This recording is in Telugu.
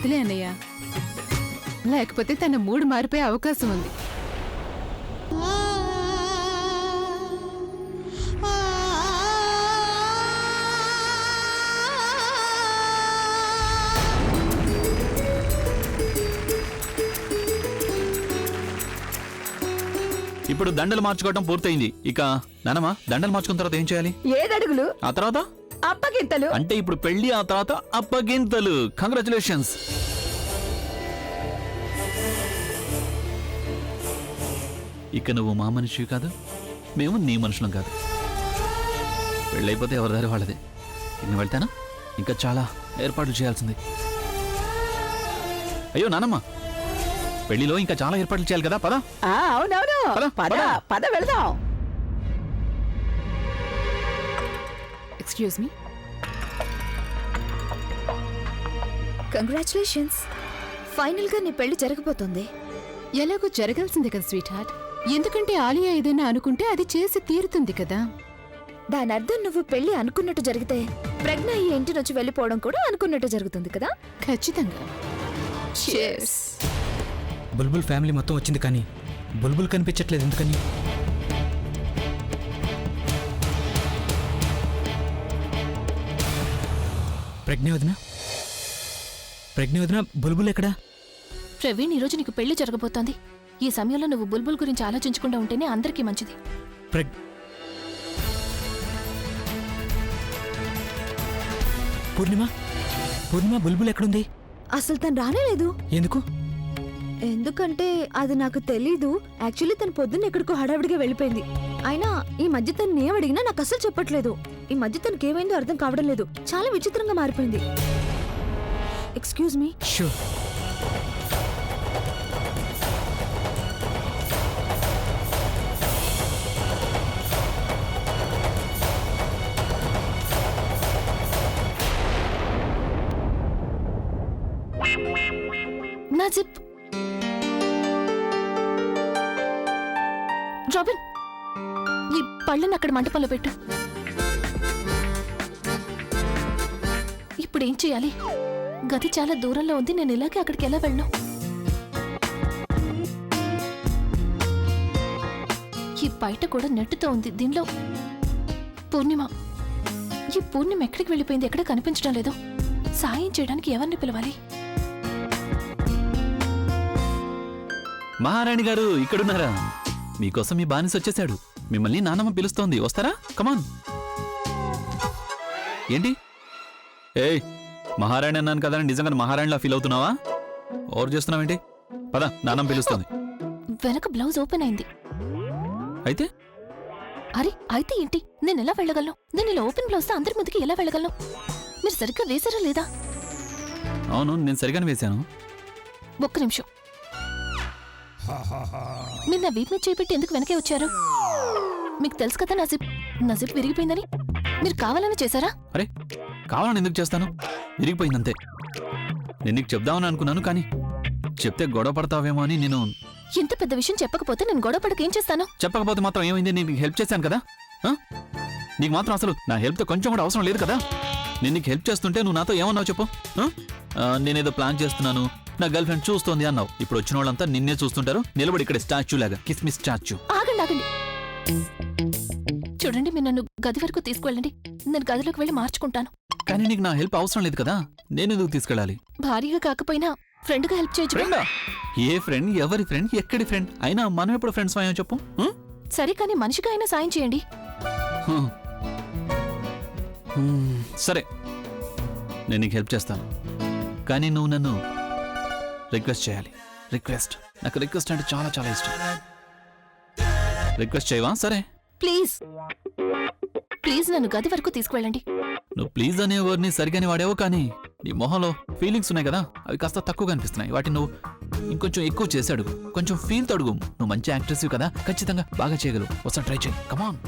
వదిలే అన్నయ్య, లేకపోతే తన మూడు మారిపోయే అవకాశం ఉంది. ఇప్పుడు దండలు మార్చుకోవడం పూర్తయింది. ఇక నానమ్మ, దండలు మార్చుకున్న తర్వాత ఏం చేయాలి? 7 అడుగులు, ఆ తర్వాత అప్పగింతలు. అంటే ఇప్పుడు పెళ్లి, ఆ తర్వాత అప్పగింతలు. కంగ్రాచులేషన్స్. ఇక నువ్వు మా మనిషి కాదు, మేము నీ మనుషులం కాదు. పెళ్ళైపోతే ఎవరి దారి వాళ్ళదే. నేను వెళ్తాను, ఇంకా చాలా ఏర్పాట్లు చేయాల్సింది. అయ్యో నానమ్మ, పెళ్లిలో ఇంకా చాలా ఏర్పాట్లు చేయాలి కదా. పద. అవునవును, పద పద వెళదాం. Excuse me. కంగ్రాచులేషన్స్, ఫైనల్ గా నీ పెళ్లి జరగబోతోంది. ఎలాగో జరగాల్సిందే కదా స్వీట్ హార్ట్. ఎందుకంటే ఆలియా ఏదైనా అనుకుంటే అది చేసి తీరుతుంది కదా. దాని అర్థం నువ్వు పెళ్లి అనుకున్నట్టు జరిగితే ప్రజ్ఞ ఈ ఇంటి నుంచి వెళ్ళిపోవడం కూడా అనుకున్నట్టు జరుగుతుంది కదా. ఖచ్చితంగా. Cheers. బుల్బుల్ ఫ్యామిలీ మొత్తం వచ్చింది, కానీ బుల్బుల్ కనిపించట్లేదు. ఎందుకని? ప్రజ్ఞ వదిన, బుల్బుల్ ఎక్కడా? ప్రవీణ్, ఈరోజు నీకు పెళ్లి జరగబోతోంది. ఈ సమయంలో నువ్వు బుల్బుల్ గురించి ఆలోచించకుండా ఉంటేనే అందరికీ మంచిది. పూర్ణిమ, బుల్బుల్ ఎక్కడుంది? అసలు తను రానేలేదు. ఎందుకు? ఎందుకంటే అది నాకు తెలీదు. యాక్చువల్లీ తను పొద్దున్న ఎక్కడికో హడావిడిగా వెళ్ళిపోయింది. అయినా ఈ మధ్య తను ఏమడిగినా నాకు అసలు చెప్పట్లేదు. ఈ మధ్య తనకి ఏమైందో అర్థం కావడం లేదు. చాలా విచిత్రంగా మారిపోయింది. Excuse me. షూర్. నా జిప్. రాబిన్, ఈ పళ్ళని అక్కడ మంటపంలో పెట్టు. ఇప్పుడు ఏం చేయాలి? గది చాలా దూరంలో ఉంది. నేను ఇలాగే అక్కడికి ఎలా వెళ్ళను? ఈ బయట కూడా నెట్టుతో ఉంది. దీనిలో పూర్ణిమ, ఈ పూర్ణిమ ఎక్కడికి వెళ్ళిపోయింది? ఎక్కడ కనిపించడం లేదు. సాయం చేయడానికి ఎవరిని పిలవాలి? మహారాణి గారు ఇక్కడున్నారా? మీకోసం మీ బానిస వచ్చేసాడు. మిమ్మల్ని నానమ్మ పిలుస్తోంది, వస్తారా? కమాన్. ఏంటి? ఏయ్, మహారాణి అన్నాను కదా, నిజంగా మహారాణిలా ఫీల్ అవుతున్నావా? ఓవర్ చేస్తున్నావేంటి? పద, నానమ్మ పిలుస్తోంది. వెనక బ్లౌజ్ ఓపెన్ అయింది. అయితే? అరే అయితే ఏంటి? నేను ఎలా వెళ్ళగలను? నేను ఇలా ఓపెన్ బ్లౌజ్ తో అందరి ముందుకి ఎలా వెళ్ళగలను? మీరు సరిగ్గా వేశారా లేదా? అవును, నేను సరిగానే వేశాను. ఒక్క నిమిషం. మీరు నా వీప్ మీద చేపెట్టి ఎందుకు వెనకే వచ్చారు? మీకు తెలుసు కదా నా జిప్ విరిగిపోయిందని. మీరు కావాలని చేశారా? అరే, కావాలని ఎందుకు చేస్తాను? విరిగిపోయిందంతే. నేను నీకు చెప్దామని అనుకున్నాను, కానీ చెప్తే గొడవ పడతావేమో అని నేను. ఇంత పెద్ద విషయం చెప్పకపోతే నేను గొడవ పడక ఏం చేస్తాను? చెప్పకపోతే మాత్రం ఏమైంది? నేను నీకు హెల్ప్ చేశాను కదా. నీకు మాత్రం అసలు నా హెల్ప్తో కొంచెం కూడా అవసరం లేదు కదా. నేను నీకు హెల్ప్ చేస్తుంటే నువ్వు నాతో ఏమన్నావు చెప్పు? నేనేదో ప్లాన్ చేస్తున్నాను, నా గర్ల్ ఫ్రెండ్ చూస్తోంది అన్నావు. ఇప్పుడు వచ్చిన వాళ్ళంతా నిన్నే చూస్తుంటారు, నిలబడి ఇక్కడ స్టాచ్యూ లాగా. కిస్మిస్ స్టాచ్యూ. ఆగండి. చూడండి, మీరు నన్ను గది వరకు తీసుకువెళ్ళండి. నేను గదిలోకి వెళ్ళి మార్చుకుంటాను. కానీ నీకు నా హెల్ప్ అవసరం లేదు కదా. నేను ఎందుకు తీసుకెళ్ళాలి? భారీగా కాకపోయినా ఫ్రెండ్ గా హెల్ప్ చేయొచ్చు. ఫ్రెండా? ఏ ఫ్రెండ్? ఎవరి ఫ్రెండ్? ఎక్కడి ఫ్రెండ్? అయినా మనం ఎప్పుడు ఫ్రెండ్స్ అయ్యాం చెప్పు? సరే, కానీ మనిషిగా అయినా సాయం చేయండి. సరే, నేను నీకు హెల్ప్ చేస్తాను, కానీ నువ్వు నన్ను రిక్వెస్ట్ చేయాలి. రిక్వెస్ట్. నాకు రిక్వెస్ట్ అంటే చాలా చాలా ఇష్టం. రిక్వెస్ట్ చేయవా? సరే, ప్లీజ్ నన్ను గది వరకు తీసుకువెళ్ళండి. నువ్వు ప్లీజ్ అనే వర్డ్ని సరిగానే వాడావు, కానీ నీ మొహంలో ఫీలింగ్స్ ఉన్నాయి కదా, అవి కాస్త తక్కువ కనిపిస్తున్నాయి. వాటిని నువ్వు ఇంకొంచెం ఎక్కువ చేసి అడుగు. కొంచెం ఫీల్తో అడుగు. నువ్వు మంచి యాక్ట్రెస్ కదా, ఖచ్చితంగా బాగా చేయగలవు. ఒకసారి ట్రై చేయి. కమాన్.